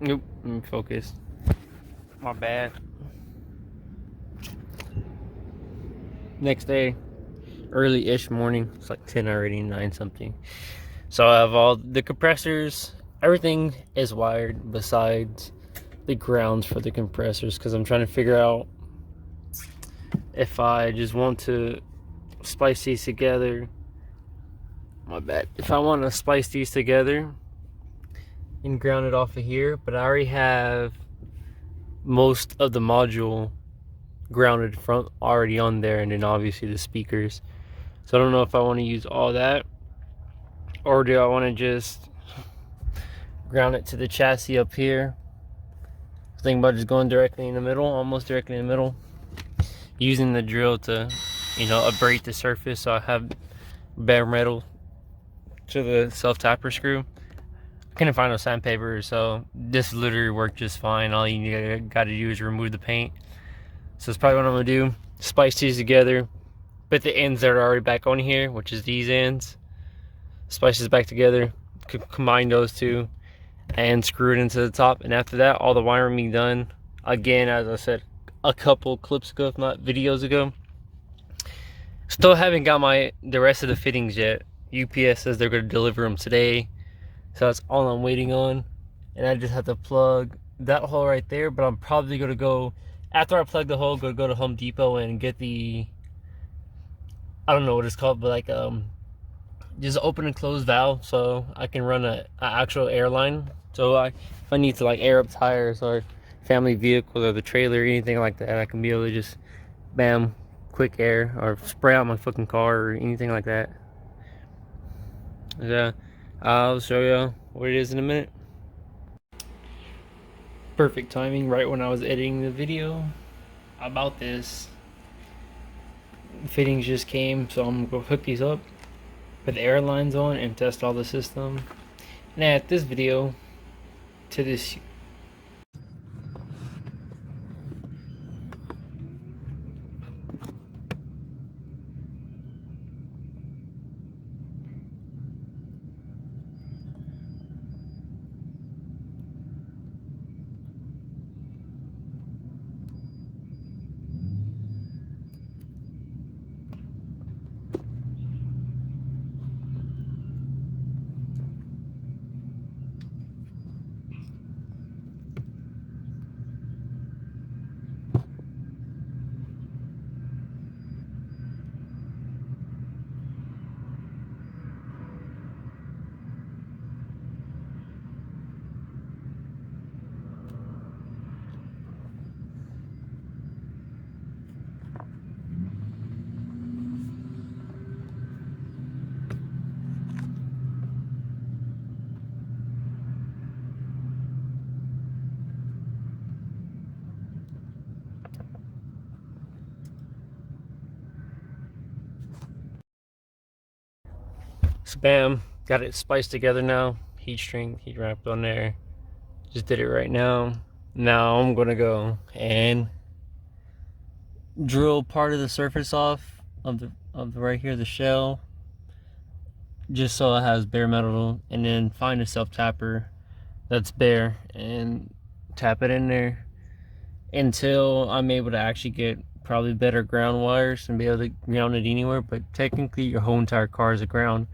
Nope, let me focus. My bad. Next day, early-ish morning. It's like 10 already, 9 something. So I have all the compressors. Everything is wired besides the grounds for the compressors, because I'm trying to figure out if I just want to splice these together. My bad. If I want to splice these together and ground it off of here, but I already have most of the module grounded front already on there, and then obviously the speakers. So I don't know if I want to use all that, or do I want to just ground it to the chassis up here. I think about just going directly in the middle, almost directly in the middle, using the drill to, abrade the surface so I have bare metal to the self-tapper screw. I couldn't find no sandpaper, so this literally worked just fine. All you got to do is remove the paint. So it's probably what I'm gonna do. Splice these together, put the ends that are already back on here, which is these ends, splice this back together, combine those two, and screw it into the top. And after that, all the wiring being done. Again, as I said a couple clips ago, if not videos ago. Still haven't got the rest of the fittings yet. UPS says they're gonna deliver them today, so that's all I'm waiting on. And I just have to plug that hole right there. But I'm probably gonna go, after I plug the hole, go to Home Depot and get the, I don't know what it's called, but like just open and close valve, so I can run a actual airline. So if I need to like air up tires or family vehicles or the trailer or anything like that, I can be able to just bam, quick air, or spray out my fucking car or anything like that. Yeah, I'll show you what it is in a minute. Perfect timing, right when I was editing the video about this. Fittings just came, so I'm gonna go hook these up, put the airlines on, and test all the system, and add this video to this. So bam, got it spliced together now. Heat shrink, heat wrapped on there. Just did it right now. Now I'm gonna go and drill part of the surface off of the right here, the shell, just so it has bare metal, and then find a self tapper that's bare and tap it in there until I'm able to actually get probably better ground wires and be able to ground it anywhere. But technically your whole entire car is a ground,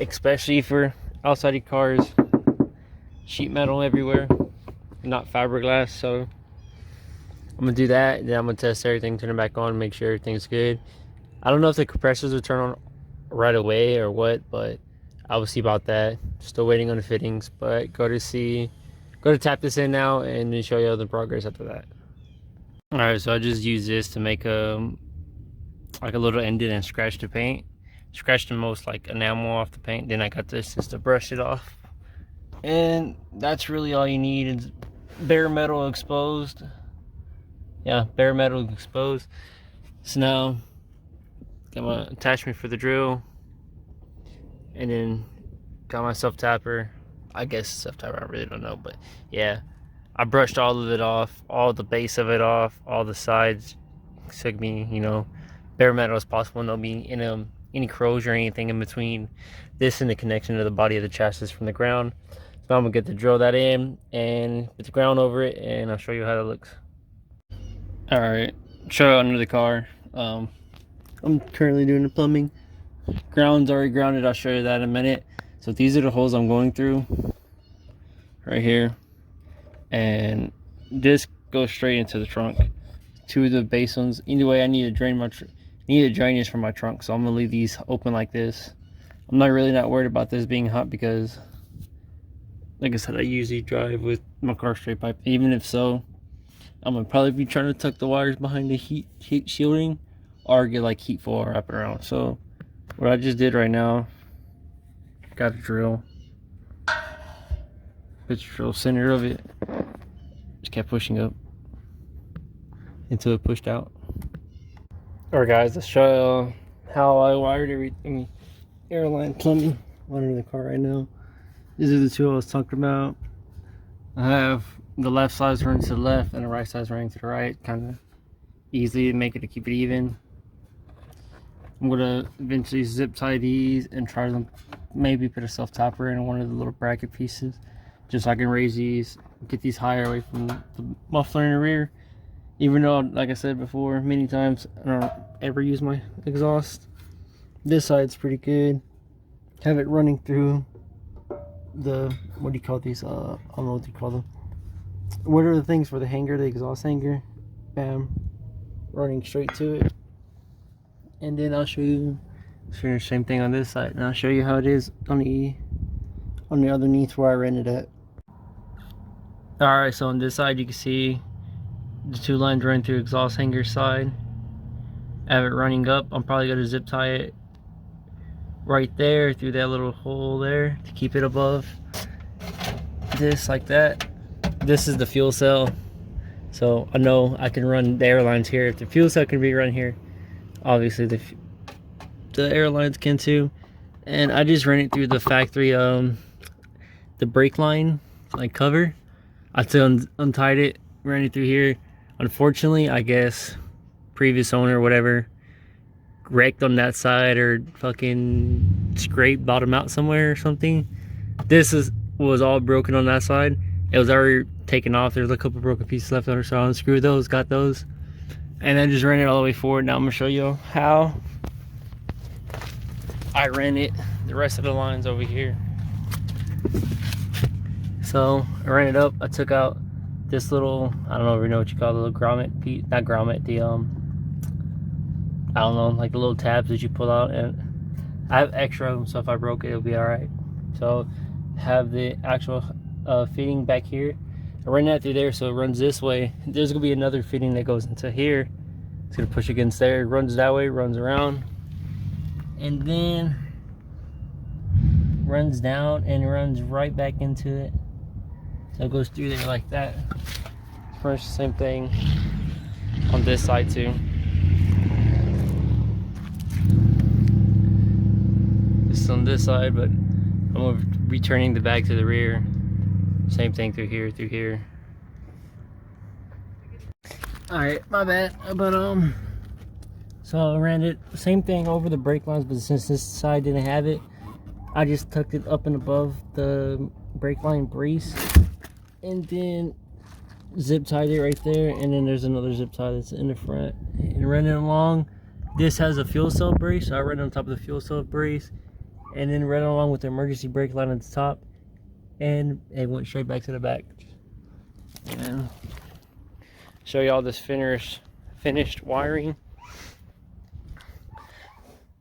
especially for outside cars. Sheet metal everywhere, not fiberglass. So I'm gonna do that, and then I'm gonna test everything, turn it back on, make sure everything's good. I don't know if the compressors will turn on right away or what, but I will see about that. Still waiting on the fittings, but go to tap this in now and then show you the progress after that. All right, so I just use this to make like a little indent and scratch the paint. Scratch the most like enamel off the paint. Then I got this just to brush it off. And that's really all you need is bare metal exposed. Yeah, bare metal exposed. So now got my attachment for the drill, and then got my self tapper. I guess self tapper, I really don't know, but yeah, I brushed all of it off, all the base of it off, all the sides, so it can be, bare metal as possible. No be any corrosion or anything in between this and the connection to the body of the chassis from the ground. So So I'm gonna get to drill that in and put the ground over it, and I'll show you how that looks. All right, show you under the car. I'm currently doing the plumbing. Ground's already grounded. I'll show you that in a minute. So these are the holes I'm going through right here, and this goes straight into the trunk. Two of the base ones. Either way, I need to drain need a drainage for my trunk, so I'm gonna leave these open like this. I'm not worried about this being hot because, like I said, I usually drive with my car straight pipe. Even if so, I'm gonna probably be trying to tuck the wires behind the heat shielding, or get like heat foil wrapping around. So what I just did right now, got a drill, put the drill center of it, just kept pushing up until it pushed out. Alright guys, let's show how I wired everything. Airline plumbing. One in the car right now. These are the two I was talking about. I have the left side running to the left and the right side running to the right, kind of easily to make it to keep it even. I'm gonna eventually zip tie these and try to maybe put a self topper in one of the little bracket pieces, just so I can raise these, get these higher away from the muffler in the rear. Even though, like I said before many times, I don't ever use my exhaust. This side's pretty good. Have it running through the, what do you call these? I don't know what you call them. What are the things for the hanger, the exhaust hanger? Bam, running straight to it. And then I'll show you the same thing on this side, and I'll show you how it is on the underneath where I ran it at. All right, so on this side you can see the two lines running through exhaust hanger side. I have it running up. I'm probably going to zip tie it right there through that little hole there to keep it above this, like that. This is the fuel cell, so I know I can run the airlines here. If the fuel cell can be run here, obviously the airlines can too. And I just ran it through the factory the brake line like cover. I still untied it, ran it through here. Unfortunately, I guess previous owner, whatever, wrecked on that side or fucking scraped bottom out somewhere or something. This was all broken on that side. It was already taken off. There's a couple broken pieces left on it, so I unscrewed those, got those, and then just ran it all the way forward. Now I'm gonna show you how I ran it the rest of the lines over here. So I ran it up. I took out this little, I don't know what you call the little grommet piece, not grommet, the I don't know, like the little tabs that you pull out, and I have extra of them, so if I broke it, it'll be all right. So have the actual fitting back here. I ran that through there, so it runs this way. There's gonna be another fitting that goes into here. It's gonna push against there, runs that way, runs around, and then runs down and runs right back into it. So it goes through there like that. Pretty much the same thing on this side too. This is on this side, but I'm returning the bag to the rear. Same thing through here, through here. Alright, my bad. But so I ran it, same thing over the brake lines, but since this side didn't have it, I just tucked it up and above the brake line brace, and then zip tied it right there, and then there's another zip tie that's in the front, and ran it along. This has a fuel cell brace, so I ran on top of the fuel cell brace, and then ran along with the emergency brake line at the top, and it went straight back to the back. And show you all this finished wiring.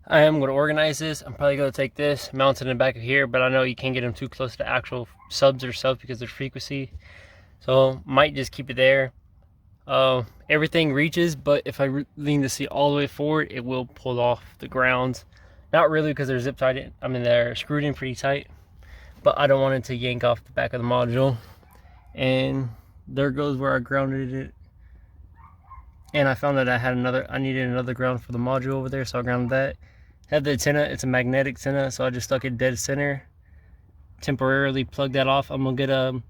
I am going to organize this. I'm probably going to take this, mount it in the back of here, but I know you can't get them too close to the actual subs themselves because of their frequency. So might just keep it there. Everything reaches, but if I lean the seat all the way forward, it will pull off the grounds. Not really, because they're zip tied in. I mean, they're screwed in pretty tight, but I don't want it to yank off the back of the module. And there goes where I grounded it. And I found that I needed another ground for the module over there, so I grounded that. Have the antenna, it's a magnetic antenna, so I just stuck it dead center. Temporarily plug that off. I'm gonna get a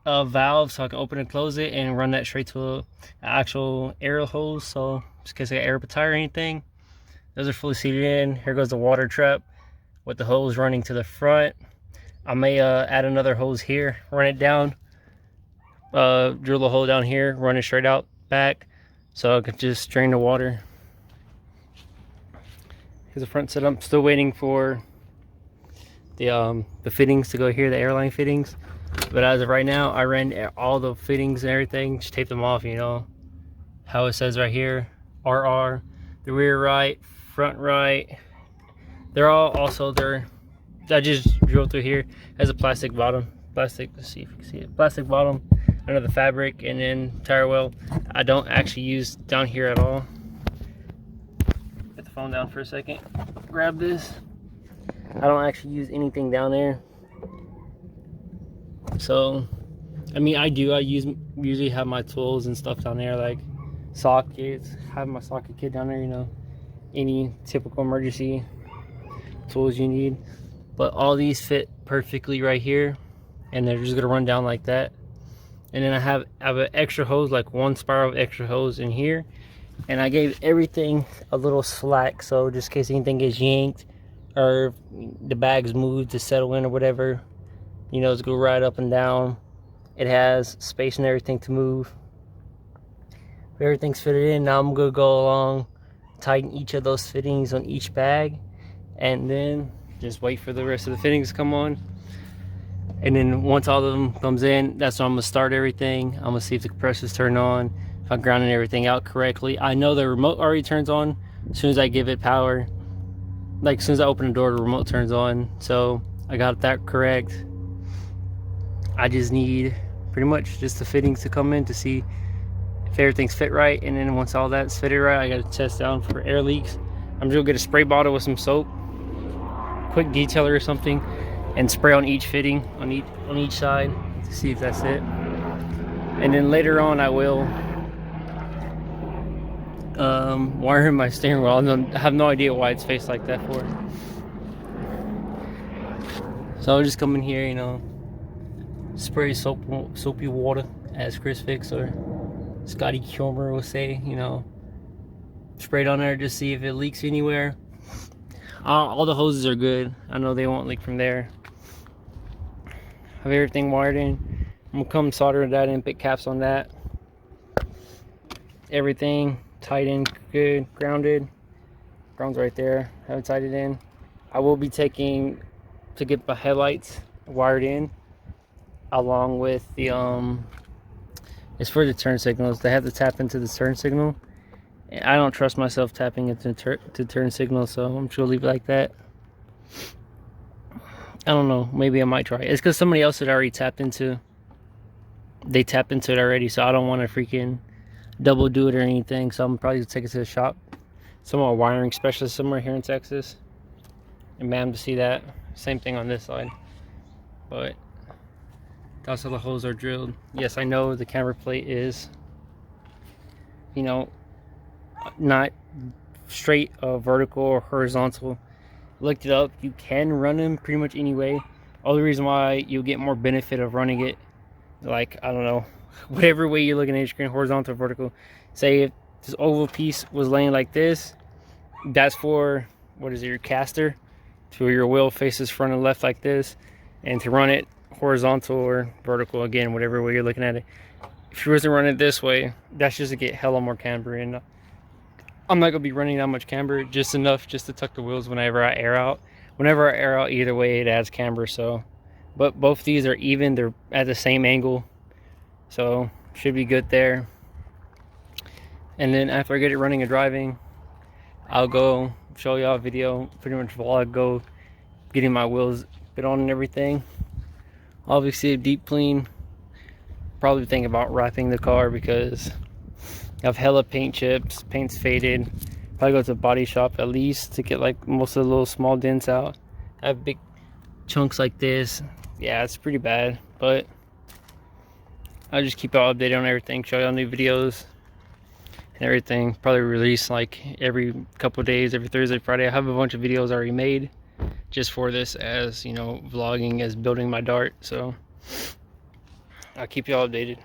valve so I can open and close it and run that straight to an actual air hose, so just in case I got air up a tire or anything. Those are fully seated in. Here goes the water trap with the hose running to the front. I may add another hose here, run it down, drill the hole down here, run it straight out back, so I could just drain the water. Here's the front setup. I'm still waiting for the fittings to go here, the airline fittings. But as of right now, I ran all the fittings and everything, just taped them off, you know, how it says right here, RR, the rear right, front right. They're all also there. I just drilled through here. It has a plastic bottom, plastic, let's see if you can see it, plastic bottom under the fabric, and then tire well. I don't actually use down here at all. Put the phone down for a second, grab this. I don't actually use anything down there. So, I mean, I usually have my tools and stuff down there, like sockets, have my socket kit down there, you know, any typical emergency tools you need. But all these fit perfectly right here, and they're just gonna run down like that. And then I have an extra hose, like one spiral of extra hose in here, and I gave everything a little slack, so just in case anything gets yanked or the bags moved to settle in or whatever, you know, it's go right up and down. It has space and everything to move. Everything's fitted in. Now I'm gonna go along, tighten each of those fittings on each bag, and then just wait for the rest of the fittings to come on. And then once all of them comes in, that's when I'm gonna start everything. I'm gonna see if the compressor's turned on, if I'm grounding everything out correctly. I know the remote already turns on as soon as I give it power. Like as soon as I open the door, the remote turns on. So I got that correct. I just need pretty much just the fittings to come in to see if everything's fit right. And then once all that's fitted right, I gotta test down for air leaks. I'm just gonna get a spray bottle with some soap, quick detailer or something, and spray on each fitting on each side to see if that's it. And then later on, I will wire my steering wheel. I have no idea why it's faced like that for. So I'll just come in here, you know, spray soapy water, as Chris Fix or Scotty Kilmer will say, you know, spray it on there just see if it leaks anywhere. All the hoses are good. I know they won't leak from there. Have everything wired in. I'm gonna come solder that in, put caps on that. Everything tied in good, grounded. Ground's right there. Have it tied it in. I will be taking to get my headlights wired in, along with the it's for the turn signals. They have to tap into the turn signal. I don't trust myself tapping into turn signals, so I'm just gonna leave it like that. I don't know, maybe I might try it. It's because somebody else had already tapped into it already, so I don't want to freaking double do it or anything. So I'm probably gonna take it to the shop, some more wiring specialist somewhere here in Texas, and man, to see that. Same thing on this side, but that's how the holes are drilled. Yes, I know the camber plate is, you know, not straight vertical or horizontal. Looked it up. You can run them pretty much anyway. Only reason why you'll get more benefit of running it, like, I don't know, whatever way you're looking at your screen, horizontal or vertical. Say if this oval piece was laying like this, that's for, what is it, your caster, to where your wheel faces front and left like this, and to run it horizontal or vertical, again, whatever way you're looking at it. If you were to run it this way, that's just to get hella more camber in. I'm not gonna be running that much camber, just enough just to tuck the wheels whenever I air out. Whenever I air out, either way, it adds camber. So, but both these are even, they're at the same angle, so should be good there. And then after I get it running and driving, I'll go show y'all a video, pretty much vlog, go getting my wheels put on and everything. Obviously a deep clean. Probably thinking about wrapping the car because I have hella paint chips, paint's faded. Probably go to the body shop at least to get like most of the little small dents out. I have big chunks like this. Yeah, it's pretty bad, but I'll just keep y'all updated on everything, show y'all new videos and everything. Probably release like every couple of days, every Thursday, Friday. I have a bunch of videos already made just for this, as you know, vlogging, as building my Dart. So I'll keep y'all updated.